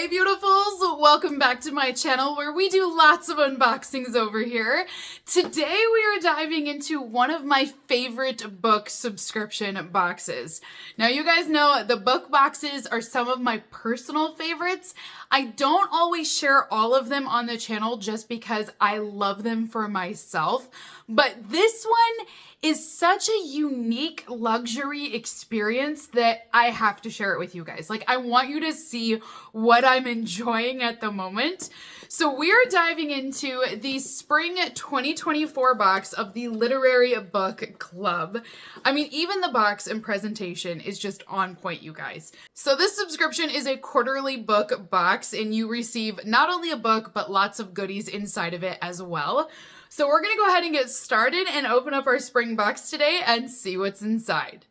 Hey beautifuls, welcome back to my channel where we do lots of unboxings over here. Today we are diving into one of my favorite book subscription boxes. Now you guys know the book boxes are some of my personal favorites. I don't always share all of them on the channel just because I love them for myself, but this one is such a unique luxury experience that I have to share it with you guys. Like, I want you to see what I'm enjoying at the moment. So we're diving into the spring 2024 box of the Literary Book Club. I mean, even the box and presentation is just on point, you guys. So this subscription is a quarterly book box, and you receive not only a book, but lots of goodies inside of it as well. So we're gonna go ahead and get started and open up our spring box today and see what's inside.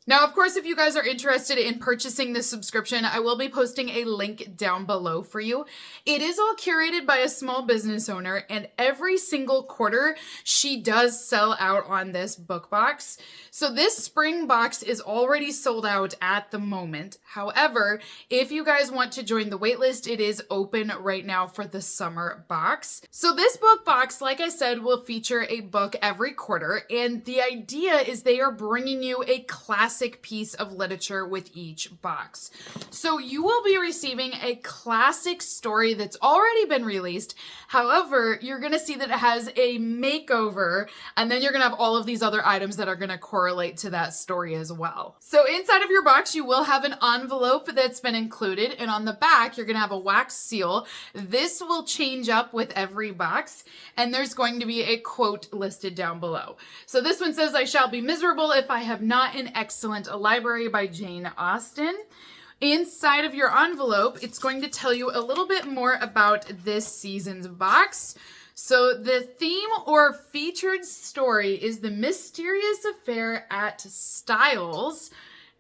Now, of course, if you guys are interested in purchasing this subscription, I will be posting a link down below for you. It is all curated by a small business owner, and every single quarter, she does sell out on this book box. So this spring box is already sold out at the moment. However, if you guys want to join the waitlist, it is open right now for the summer box. So this book box, like I said, will feature a book every quarter, and the idea is they are bringing you a classic piece of literature with each box. So you will be receiving a classic story that's already been released. However, you're going to see that it has a makeover, and then you're going to have all of these other items that are going to correlate to that story as well. So inside of your box, you will have an envelope that's been included, and on the back, you're going to have a wax seal. This will change up with every box, and there's going to be a quote listed down below. So this one says, "I shall be miserable if I have not an excellent a library" by Jane Austen. Inside of your envelope, it's going to tell you a little bit more about this season's box. So the theme or featured story is The Mysterious Affair at Styles.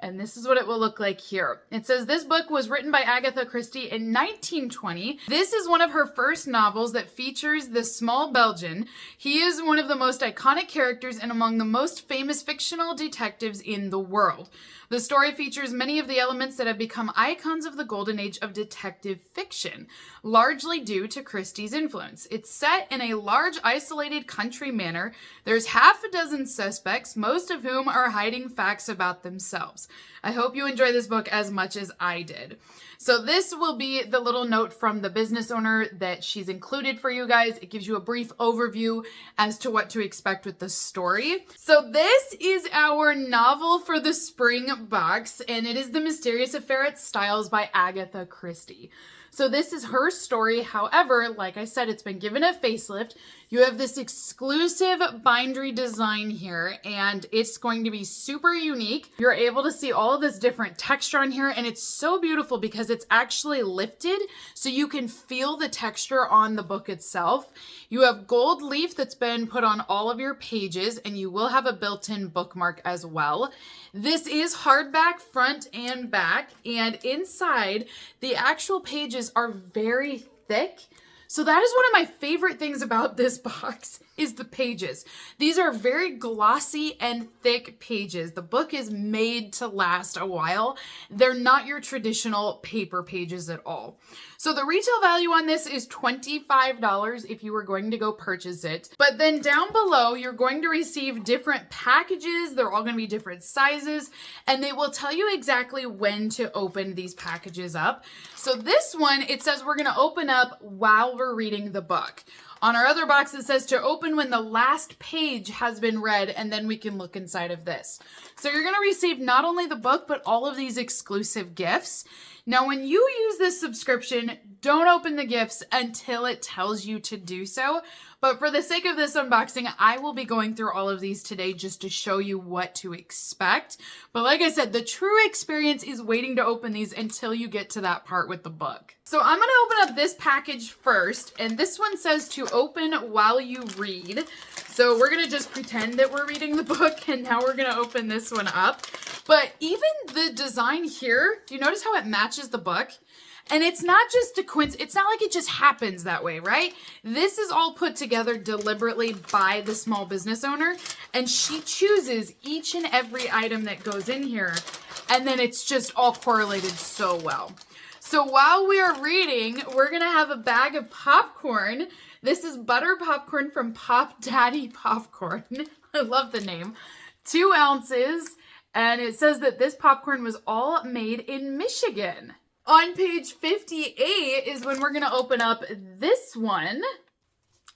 And this is what it will look like here. It says this book was written by Agatha Christie in 1920. This is one of her first novels that features the small Belgian. He is one of the most iconic characters and among the most famous fictional detectives in the world. The story features many of the elements that have become icons of the golden age of detective fiction, largely due to Christie's influence. It's set in a large, isolated country manor. There's half a dozen suspects, most of whom are hiding facts about themselves. I hope you enjoy this book as much as I did. So this will be the little note from the business owner that she's included for you guys. It gives you a brief overview as to what to expect with the story. So this is our novel for the spring box, and it is The Mysterious Affair at Styles by Agatha Christie. So this is her story. However, like I said, it's been given a facelift. You have this exclusive bindery design here, and it's going to be super unique. You're able to see all of this different texture on here, and it's so beautiful because it's actually lifted, so you can feel the texture on the book itself. You have gold leaf that's been put on all of your pages, and you will have a built-in bookmark as well. This is hardback front and back, and inside, the actual pages are very thick. So that is one of my favorite things about this box is the pages. These are very glossy and thick pages. The book is made to last a while. They're not your traditional paper pages at all. So the retail value on this is $25 if you were going to go purchase it. But then down below, you're going to receive different packages. They're all going to be different sizes, and they will tell you exactly when to open these packages up. So this one, it says we're going to open up while we're reading the book. On our other box, it says to open when the last page has been read, and then we can look inside of this. So you're going to receive not only the book, but all of these exclusive gifts. Now, when you use this subscription, don't open the gifts until it tells you to do so. But for the sake of this unboxing, I will be going through all of these today just to show you what to expect. But like I said, the true experience is waiting to open these until you get to that part with the book. So I'm going to open up this package first, and this one says to open while you read. So we're going to just pretend that we're reading the book, and now we're going to open this one up. But even the design here, do you notice how it matches the book? And it's not just a coincidence. It's not like it just happens that way, right? This is all put together deliberately by the small business owner. And she chooses each and every item that goes in here. And then it's just all correlated so well. So while we are reading, we're going to have a bag of popcorn. This is butter popcorn from Pop Daddy Popcorn. I love the name. 2 ounces. And it says that this popcorn was all made in Michigan. On page 58 is when we're going to open up this one.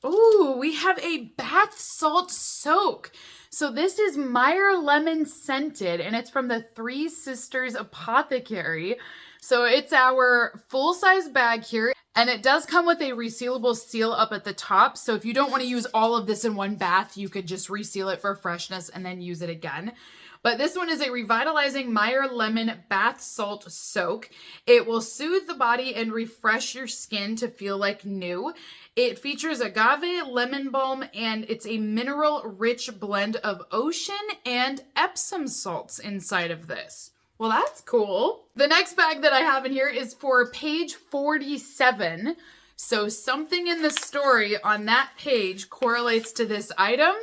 Ooh, we have a bath salt soak. So this is Meyer Lemon Scented, and it's from the Three Sisters Apothecary. So it's our full-size bag here, and it does come with a resealable seal up at the top. So if you don't want to use all of this in one bath, you could just reseal it for freshness and then use it again. But this one is a revitalizing Meyer Lemon Bath Salt Soak. It will soothe the body and refresh your skin to feel like new. It features agave, lemon balm, and it's a mineral-rich blend of ocean and Epsom salts inside of this. Well, that's cool. The next bag that I have in here is for page 47. So something in the story on that page correlates to this item.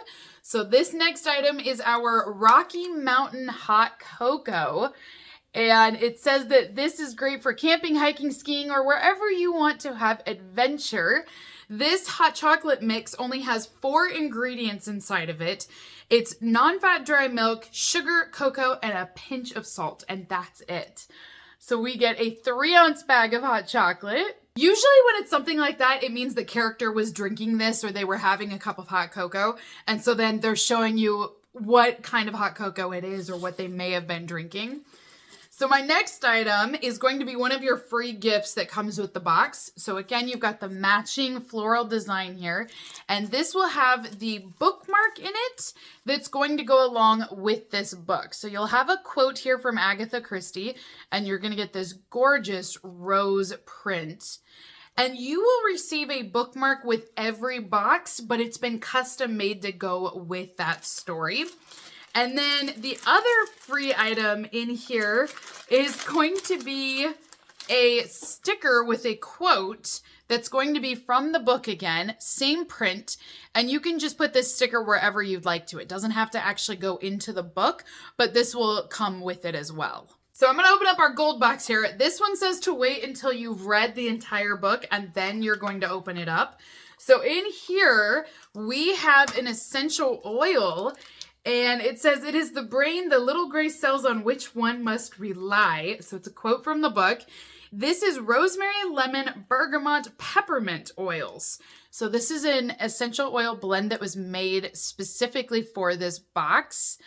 So this next item is our Rocky Mountain Hot Cocoa. And it says that this is great for camping, hiking, skiing, or wherever you want to have adventure. This hot chocolate mix only has 4 ingredients inside of it. It's non-fat dry milk, sugar, cocoa, and a pinch of salt. And that's it. So we get a 3-ounce bag of hot chocolate. Usually when it's something like that, it means the character was drinking this or they were having a cup of hot cocoa. And so then they're showing you what kind of hot cocoa it is or what they may have been drinking. So my next item is going to be one of your free gifts that comes with the box. So again, you've got the matching floral design here. And this will have the bookmark in it that's going to go along with this book. So you'll have a quote here from Agatha Christie, and you're going to get this gorgeous rose print. And you will receive a bookmark with every box, but it's been custom made to go with that story. And then the other free item in here is going to be a sticker with a quote that's going to be from the book again, same print, and you can just put this sticker wherever you'd like to. It doesn't have to actually go into the book, but this will come with it as well. So I'm going to open up our gold box here. This one says to wait until you've read the entire book and then you're going to open it up. So in here, we have an essential oil. And it says, it is the brain, the little gray cells on which one must rely. So it's a quote from the book. This is rosemary, lemon, bergamot, peppermint oils. So this is an essential oil blend that was made specifically for this box.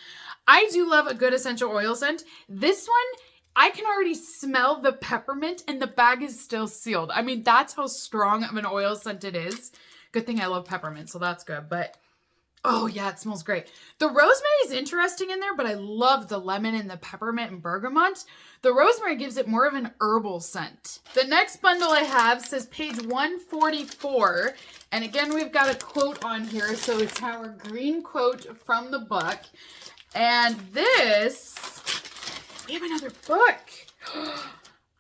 I do love a good essential oil scent. This one, I can already smell the peppermint and the bag is still sealed. I mean, that's how strong of an oil scent it is. Good thing I love peppermint, so that's good. But oh yeah, it smells great. The rosemary is interesting in there, but I love the lemon and the peppermint and bergamot. The rosemary gives it more of an herbal scent. The next bundle I have says page 144. And again, we've got a quote on here. So it's our green quote from the book. And this, we have another book.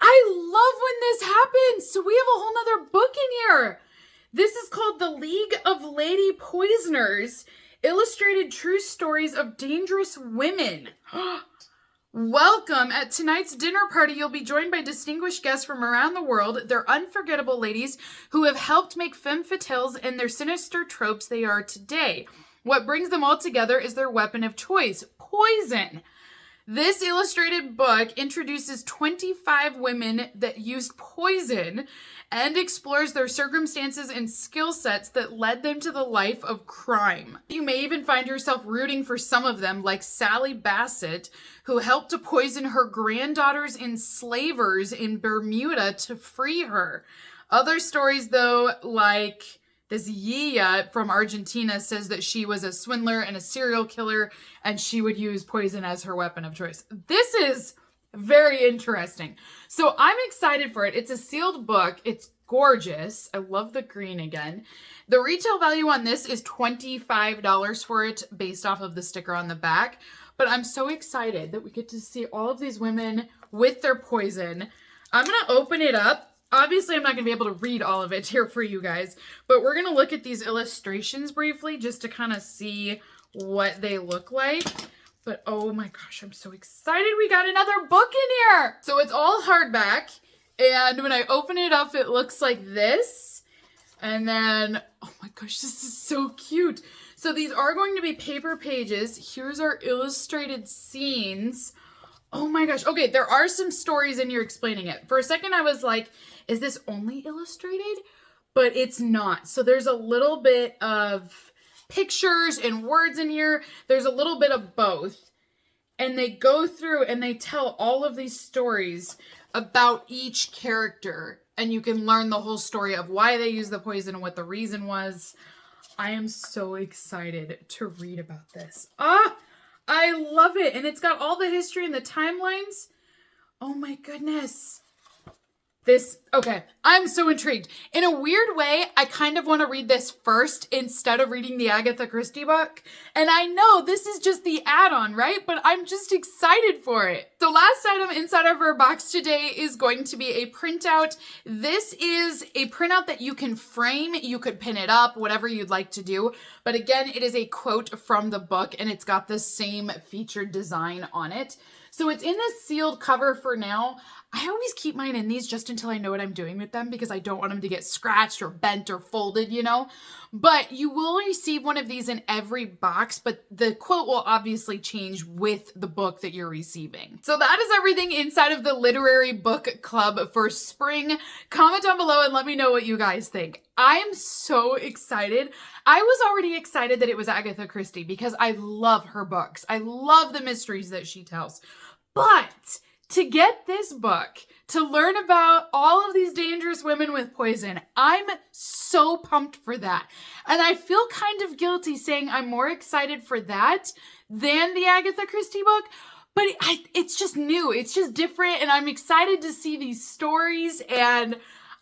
I love when this happens. So we have a whole nother book in here. This is called The League of Lady Poisoners, Illustrated True Stories of Dangerous Women. Welcome. At tonight's dinner party, you'll be joined by distinguished guests from around the world. They're unforgettable ladies who have helped make femme fatales and their sinister tropes they are today. What brings them all together is their weapon of choice, poison. This illustrated book introduces 25 women that used poison and explores their circumstances and skill sets that led them to the life of crime. You may even find yourself rooting for some of them, like Sally Bassett, who helped to poison her granddaughter's enslavers in Bermuda to free her. Other stories, though, like this Yia from Argentina says that she was a swindler and a serial killer, and she would use poison as her weapon of choice. This is very interesting. So I'm excited for it. It's a sealed book. It's gorgeous. I love the green again. The retail value on this is $25 for it based off of the sticker on the back. But I'm so excited that we get to see all of these women with their poison. I'm going to open it up. Obviously, I'm not going to be able to read all of it here for you guys, but we're going to look at these illustrations briefly just to kind of see what they look like. But oh my gosh, I'm so excited we got another book in here. So it's all hardback, and when I open it up, it looks like this. And then, oh my gosh, this is so cute. So these are going to be paper pages. Here's our illustrated scenes. Oh my gosh. Okay, there are some stories in here explaining it. For a second, I was like, is this only illustrated? But it's not. So there's a little bit of pictures and words in here. There's a little bit of both. And they go through and they tell all of these stories about each character. And you can learn the whole story of why they used the poison and what the reason was. I am so excited to read about this. I love it. And it's got all the history and the timelines. Oh my goodness. Okay, I'm so intrigued. In a weird way, I kind of want to read this first instead of reading the Agatha Christie book. And I know this is just the add-on, right? But I'm just excited for it. So last item inside of our box today is going to be a printout. This is a printout that you can frame. You could pin it up, whatever you'd like to do. But again, it is a quote from the book and it's got the same featured design on it. So it's in this sealed cover for now. I always keep mine in these just until I know what I'm doing with them because I don't want them to get scratched or bent or folded, you know. But you will receive one of these in every box, but the quote will obviously change with the book that you're receiving. So that is everything inside of the Literary Book Club for spring. Comment down below and let me know what you guys think. I am so excited. I was already excited that it was Agatha Christie because I love her books. I love the mysteries that she tells. But to get this book, to learn about all of these dangerous women with poison, I'm so pumped for that. And I feel kind of guilty saying I'm more excited for that than the Agatha Christie book. But it's just new. It's just different. And I'm excited to see these stories. And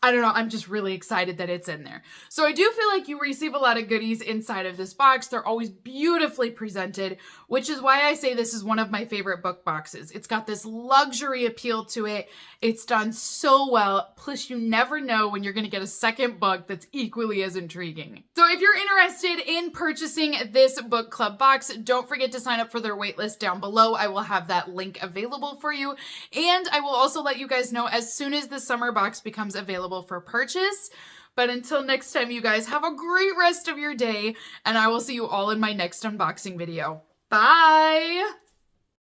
I don't know, I'm just really excited that it's in there. So I do feel like you receive a lot of goodies inside of this box. They're always beautifully presented, which is why I say this is one of my favorite book boxes. It's got this luxury appeal to it. It's done so well. Plus, you never know when you're going to get a second book that's equally as intriguing. So if you're interested in purchasing this book club box, don't forget to sign up for their waitlist down below. I will have that link available for you. And I will also let you guys know as soon as the summer box becomes available for purchase. But until next time, you guys have a great rest of your day, and I will see you all in my next unboxing video. Bye!